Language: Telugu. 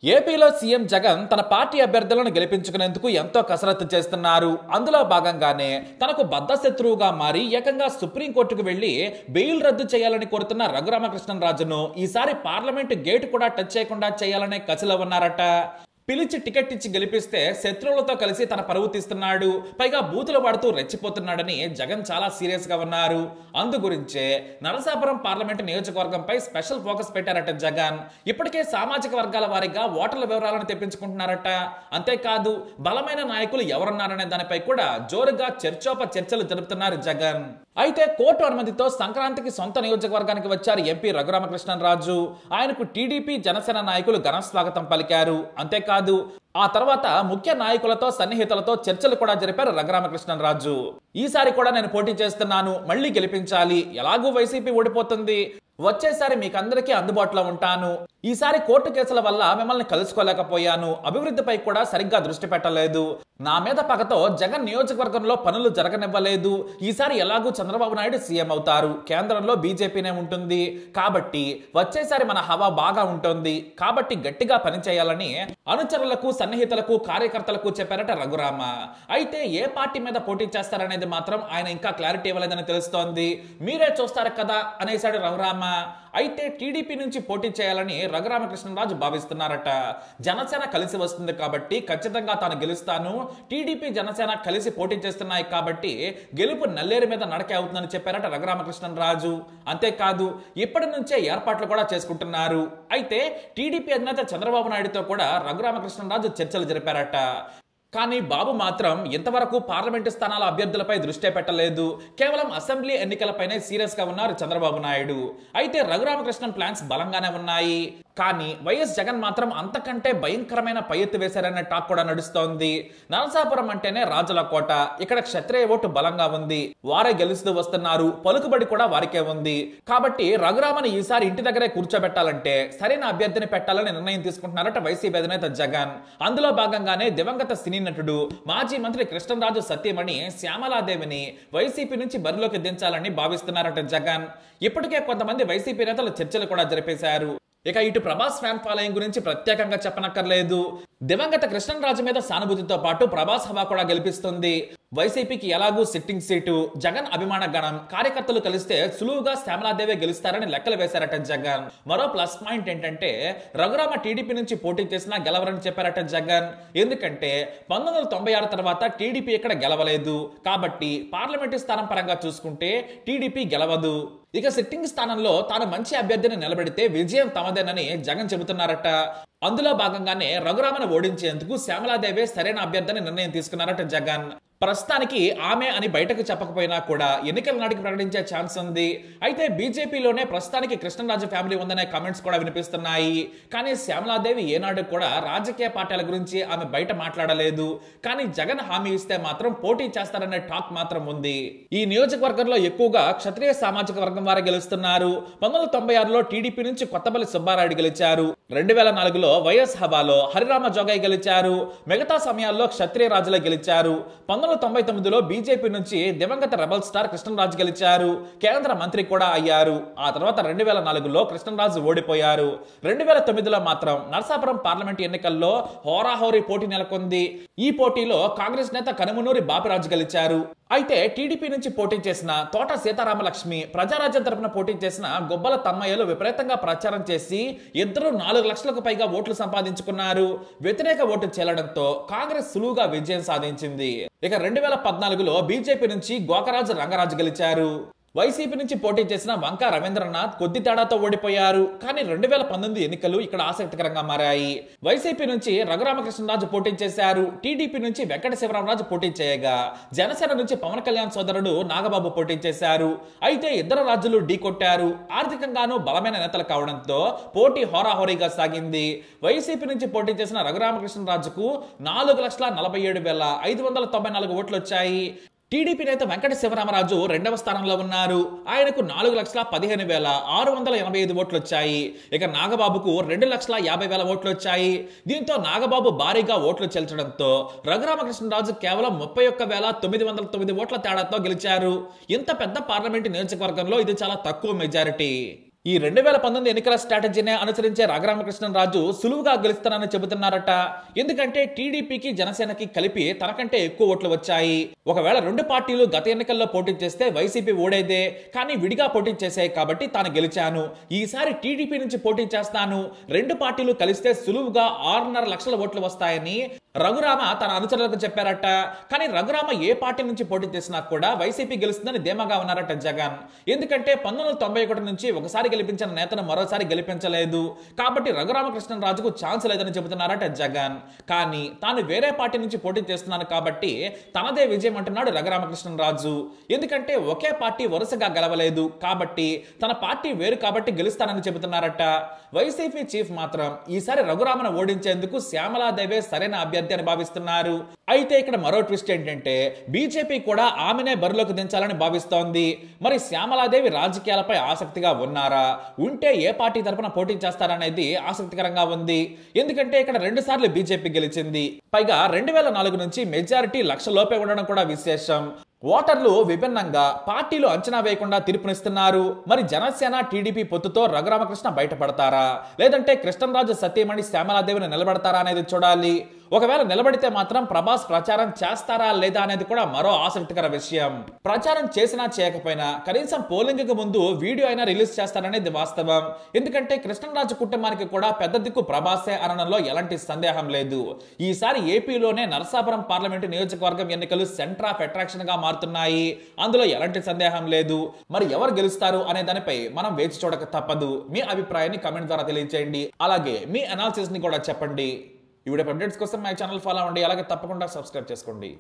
ఏపీలో సీఎం జగన్ తన పార్టీ అభ్యర్థులను గెలిపించుకునేందుకు ఎంతో కసరత్తు చేస్తున్నారు. అందులో భాగంగానే తనకు బద్ధశత్రువుగా మారి ఏకంగా సుప్రీంకోర్టుకు వెళ్లి బెయిల్ రద్దు చేయాలని కోరుతున్న రఘురామకృష్ణరాజును ఈసారి పార్లమెంటు గేటు కూడా టచ్ చేయకుండా చేయాలనే కసిలో ఉన్నారట. పిలిచి టికెట్ ఇచ్చి గెలిపిస్తే శత్రువులతో కలిసి తన పరువు తీస్తున్నాడు, పైగా బూతులు వాడుతూ రెచ్చిపోతున్నాడని జగన్ చాలా సీరియస్ గా ఉన్నారు. అందు గురించే నరసాపురం పార్లమెంటు నియోజకవర్గంపై స్పెషల్ ఫోకస్ పెట్టారట జగన్. ఇప్పటికే సామాజిక వర్గాల వారీగా ఓటర్ల వివరాలను తెప్పించుకుంటున్నారట. అంతేకాదు బలమైన నాయకులు ఎవరున్నారనే దానిపై కూడా జోరుగా చర్చలు జరుపుతున్నారు జగన్. అయితే కోర్టు అనుమతితో సంక్రాంతికి సొంత నియోజకవర్గానికి వచ్చారు ఎంపీ రఘురామకృష్ణరాజు. ఆయనకు టీడీపీ జనసేన నాయకులు ఘన స్వాగతం పలికారు. అంతేకాదు ఆ తర్వాత ముఖ్య నాయకులతో సన్నిహితులతో చర్చలు కూడా జరిపారు రఘురామకృష్ణరాజు. ఈసారి కూడా నేను పోటీ చేస్తున్నాను, మళ్ళీ గెలిపించాలి, ఎలాగూ వైసీపీ ఓడిపోతుంది, వచ్చేసారి మీకందరికీ అందుబాటులో ఉంటాను, ఈసారి కోర్టు కేసుల వల్ల మిమ్మల్ని కలుసుకోలేకపోయాను, అభివృద్ధిపై కూడా సరిగ్గా దృష్టి పెట్టలేదు, నా మీద పగతో జగన్ నియోజకవర్గంలో పనులు జరగనివ్వలేదు, ఈసారి ఎలాగూ చంద్రబాబు నాయుడు సీఎం అవుతారు, కేంద్రంలో బీజేపీనే ఉంటుంది, కాబట్టి వచ్చేసారి మన హవా బాగా ఉంటుంది, కాబట్టి గట్టిగా పనిచేయాలని అనుచరులకు సన్నిహితులకు కార్యకర్తలకు చెప్పారట రఘురామ. అయితే ఏ పార్టీ మీద పోటీ చేస్తారనేది మాత్రం ఆయన ఇంకా క్లారిటీ ఇవ్వలేదని తెలుస్తోంది. మీరే చూస్తారు కదా అనేసాడు రఘురామ. అయితే టీడీపీ నుంచి పోటీ చేయాలని రఘురామకృష్ణరాజు భావిస్తున్నారట. జనసేన కలిసి వస్తుంది కాబట్టి ఖచ్చితంగా తాను గెలుస్తాను, టీడీపీ జనసేన కలిసి పోటీ చేస్తున్నాయి కాబట్టి గెలుపు నల్లేరు మీద నడకే అవుతుందని చెప్పారట రఘురామకృష్ణరాజు. అంతేకాదు ఇప్పటి నుంచే ఏర్పాట్లు కూడా చేసుకుంటున్నారు. అయితే టీడీపీ అధినేత చంద్రబాబు నాయుడుతో కూడా రఘురామకృష్ణరాజు చర్చలు జరిపారట. కానీ బాబు మాత్రం ఇంతవరకు పార్లమెంటు స్థానాల అభ్యర్థులపై దృష్టి పెట్టలేదు, కేవలం అసెంబ్లీ ఎన్నికలపైనే సీరియస్ గా ఉన్నారు చంద్రబాబు నాయుడు. అయితే రఘురామకృష్ణన్ ప్లాన్స్ బలంగానే ఉన్నాయి, కానీ వైఎస్ జగన్ మాత్రం అంతకంటే భయంకరమైన పై ఎత్తు వేశారనే టాక్ కూడా నడుస్తోంది. నరసాపురం అంటేనే రాజుల కోట, ఇక్కడ క్షత్రియ ఓటు బలంగా ఉంది, వారే గెలుస్తూ వస్తున్నారు, పలుకుబడి కూడా వారికే ఉంది, కాబట్టి రఘురామని ఈసారి ఇంటి దగ్గరే కూర్చోబెట్టాలంటే సరైన అభ్యర్థిని పెట్టాలని నిర్ణయం తీసుకుంటున్నారట వైసీపీ అధినేత జగన్. అందులో భాగంగానే దివంగత సినీ నటుడు మాజీ మంత్రి కృష్ణరాజు సత్యమణి శ్యామలాదేవిని వైసీపీ నుంచి బరిలోకి దించాలని భావిస్తున్నారట జగన్. ఇప్పటికే కొంతమంది వైసీపీ నేతలు చర్చలు కూడా జరిపేశారు. ఇక ఇటు ప్రభాస్ ఫ్యాన్ ఫాలోయింగ్ గురించి ప్రత్యేకంగా చెప్పనక్కర్లేదు. దివంగత కృష్ణరాజు మీద సానుభూతితో పాటు ప్రభాస్ హవా కూడా గెలిపిస్తుంది. వైసీపీకి ఎలాగూ సిట్టింగ్ సీటు, జగన్ అభిమాన గణం, కార్యకర్తలు కలిస్తే సులువుగా శ్యామలాదేవి గెలుస్తారని లెక్కలు వేశారట జగన్. మరో ప్లస్ పాయింట్ ఏంటంటే రఘురామ టీడీపీ నుంచి పోటీ చేసినా గెలవరని చెప్పారట జగన్. ఎందుకంటే 1996 తర్వాత టీడీపీ ఇక్కడ గెలవలేదు, కాబట్టి పార్లమెంటు స్థానం పరంగా చూసుకుంటే టీడీపీ గెలవదు. ఇక సిట్టింగ్ స్థానంలో తాను మంచి అభ్యర్థిని నిలబెడితే విజయం తమదేనని జగన్ చెబుతున్నారట. అందులో భాగంగానే రఘురామను ఓడించేందుకు శ్యామలాదేవి సరైన అభ్యర్థిని నిర్ణయం తీసుకున్నారట జగన్. ప్రస్తుతానికి ఆమె అని బయటకు చెప్పకపోయినా కూడా ఎన్నికల నాటికి ప్రకటించే ఛాన్స్ ఉంది. అయితే బీజేపీలోనే ప్రస్తుతానికి కృష్ణరాజు ఫ్యామిలీ ఉందనే కామెంట్స్ కూడా వినిపిస్తున్నాయి. కానీ శ్యామలాదేవి ఏనాడు కూడా రాజకీయ పార్టీల గురించి ఆమె బయట మాట్లాడలేదు. కానీ జగన్ హామీ ఇస్తే మాత్రం పోటీ చేస్తారనే టాక్ మాత్రం ఉంది. ఈ నియోజకవర్గంలో ఎక్కువగా క్షత్రియ సామాజిక వర్గం వారే గెలుస్తున్నారు. 1996లో టీడీపీ నుంచి కొత్తపల్లి సుబ్బారాయుడు గెలిచారు. 2004లో వైఎస్ హవాలో హరిరామ జోగయ్య గెలిచారు. మిగతా సమయాల్లో క్షత్రియ రాజులే గెలిచారు. 1999లో బీజేపీ నుంచి దివంగత రెబల్ స్టార్ కృష్ణరాజు గెలిచారు, కేంద్ర మంత్రి కూడా అయ్యారు. ఆ తర్వాత 2004లో కృష్ణరాజు ఓడిపోయారు. 2009లో మాత్రం నరసాపురం పార్లమెంట్ ఎన్నికల్లో హోరాహోరీ పోటీ నెలకొంది. ఈ పోటీలో కాంగ్రెస్ నేత కనుమనూరి బాపిరాజు గెలిచారు. అయితే టీడీపీ నుంచి పోటీ చేసిన తోట సీతారామలక్ష్మి, ప్రజారాజ్యం తరపున పోటీ చేసిన గొబ్బల తమ్మయ్యలు విపరీతంగా ప్రచారం చేసి ఇద్దరు 4 లక్షలకు పైగా ఓట్లు సంపాదించుకున్నారు. వ్యతిరేక ఓటు చెల్లడంతో కాంగ్రెస్ సులువుగా విజయం సాధించింది. ఇక 2014లో బీజేపీ నుంచి గోకరాజు రంగరాజు గెలిచారు. వైసీపీ నుంచి పోటీ చేసిన వంక రవీంద్రనాథ్ కొద్ది తేడాతో ఓడిపోయారు. కానీ 2019 ఎన్నికలు ఇక్కడ ఆసక్తికరంగా మారాయి. వైసీపీ నుంచి రఘురామకృష్ణరాజు పోటీ చేశారు. టీడీపీ నుంచి వెంకట శివరామరాజు పోటీ చేయగా జనసేన నుంచి పవన్ కళ్యాణ్ సోదరుడు నాగబాబు పోటీ చేశారు. అయితే ఇద్దరు రాజులు ఢీకొట్టారు. ఆర్థికంగానూ బలమైన నేతలు కావడంతో పోటీ హోరాహోరీగా సాగింది. వైసీపీ నుంచి పోటీ చేసిన రఘురామకృష్ణరాజుకు 4,47,594 ఓట్లు వచ్చాయి. టీడీపీ నేత వెంకట శివరామరాజు 2వ స్థానంలో ఉన్నారు. ఆయనకు 4,15,685 ఓట్లు వచ్చాయి. ఇక నాగబాబుకు 2,50,000 ఓట్లు వచ్చాయి. దీంతో నాగబాబు భారీగా ఓట్లు చెల్చడంతో రఘురామకృష్ణరాజు కేవలం 31,909 ఓట్ల తేడాతో గెలిచారు. ఇంత పెద్ద పార్లమెంటు నియోజకవర్గంలో ఇది చాలా తక్కువ మెజారిటీ. ఈ 2019 ఎన్నికల స్ట్రాటజీనే అనుసరించే రఘురామకృష్ణరాజు సులువుగా గెలుస్తానని చెబుతున్నారట. ఎందుకంటే టీడీపీకి జనసేనకి కలిపి తనకంటే ఎక్కువ ఓట్లు వచ్చాయి. ఒకవేళ రెండు పార్టీలు గత ఎన్నికల్లో పోటీ చేస్తే వైసీపీ ఓడేదే, కానీ విడిగా పోటీ చేశాయి కాబట్టి తాను గెలిచాను. ఈసారి టీడీపీ నుంచి పోటీ చేస్తాను, రెండు పార్టీలు కలిస్తే సులువుగా 6.5 లక్షల ఓట్లు వస్తాయని రఘురామ తన అనుచరులకు చెప్పారట. కానీ రఘురామ ఏ పార్టీ నుంచి పోటీ చేసినా కూడా వైసీపీ గెలుస్తుందని ధీమాగా ఉన్నారట జగన్. ఎందుకంటే 1991 నుంచి ఒకసారి గెలిపించిన నేతను మరోసారి గెలిపించలేదు, కాబట్టి రఘురామకృష్ణరాజుకు ఛాన్స్ లేదని చెబుతున్నారట జగన్. కానీ తాను వేరే పార్టీ నుంచి పోటీ చేస్తున్నాను కాబట్టి తనదే విజయం అంటున్నాడు రఘురామకృష్ణరాజు. ఎందుకంటే ఒకే పార్టీ వరుసగా గెలవలేదు కాబట్టి తన పార్టీ వేరు కాబట్టి గెలుస్తానని చెబుతున్నారట. వైసీపీ చీఫ్ మాత్రం ఈసారి రఘురామను ఓడించేందుకు శ్యామలాదేవే సరైన అభ్యర్థి అని భావిస్తున్నారు. అయితే ఇక్కడ మరో ట్విస్ట్ ఏంటంటే బీజేపీ కూడా ఆమెనే బరిలోకి దించాలని భావిస్తోంది. మరి శ్యామలాదేవి రాజకీయాలపై ఆసక్తిగా ఉన్నారా, ఉంటే ఏ పార్టీ తరపున పోటీ చేస్తారనేది ఆసక్తికరంగా ఉంది. ఎందుకంటే ఇక్కడ 2 సార్లు బీజేపీ గెలిచింది, పైగా 2004 నుంచి మెజారిటీ 1,00,000 లోపే ఉండడం కూడా విశేషం. ఓటర్లు విభిన్నంగా పార్టీలు అంచనా వేయకుండా తీర్పునిస్తున్నారు. మరి జనసేన టీడీపీ పొత్తుతో రఘురామకృష్ణ బయటపడతారా, లేదంటే కృష్ణరాజు సతీమణి శ్యామలాదేవిని నిలబడతారా అనేది చూడాలి. ఒకవేళ నిలబడితే మాత్రం ప్రభాస్ ప్రచారం చేస్తారా లేదా అనేది కూడా మరో ఆసక్తికర విషయం. ప్రచారం చేసినా చేయకపోయినా కనీసం పోలింగ్ కు ముందు వీడియో అయినా రిలీజ్ చేస్తారనేది వాస్తవం. ఎందుకంటే కృష్ణరాజు కుటుంబానికి కూడా పెద్ద దిక్కు ప్రభాసే అనడంలో ఎలాంటి సందేహం లేదు. ఈసారి ఏపీలోనే నరసాపురం పార్లమెంటు నియోజకవర్గం ఎన్నికలు సెంటర్ ఆఫ్ అట్రాక్షన్ గా మారుతున్నాయి. అందులో ఎలాంటి సందేహం లేదు. మరి ఎవరు గెలుస్తారు అనే దానిపై మనం వేచి చూడక తప్పదు. మీ అభిప్రాయాన్ని కామెంట్ ద్వారా తెలియజేయండి. అలాగే మీ అనాలిసిస్ ని కూడా చెప్పండి. ఈ వీడియో అప్డేట్స్ కోసం మా ఛానల్ ఫాలో అవ్వండి. అలాగే తప్పకుండా సబ్స్క్రైబ్ చేసుకోండి.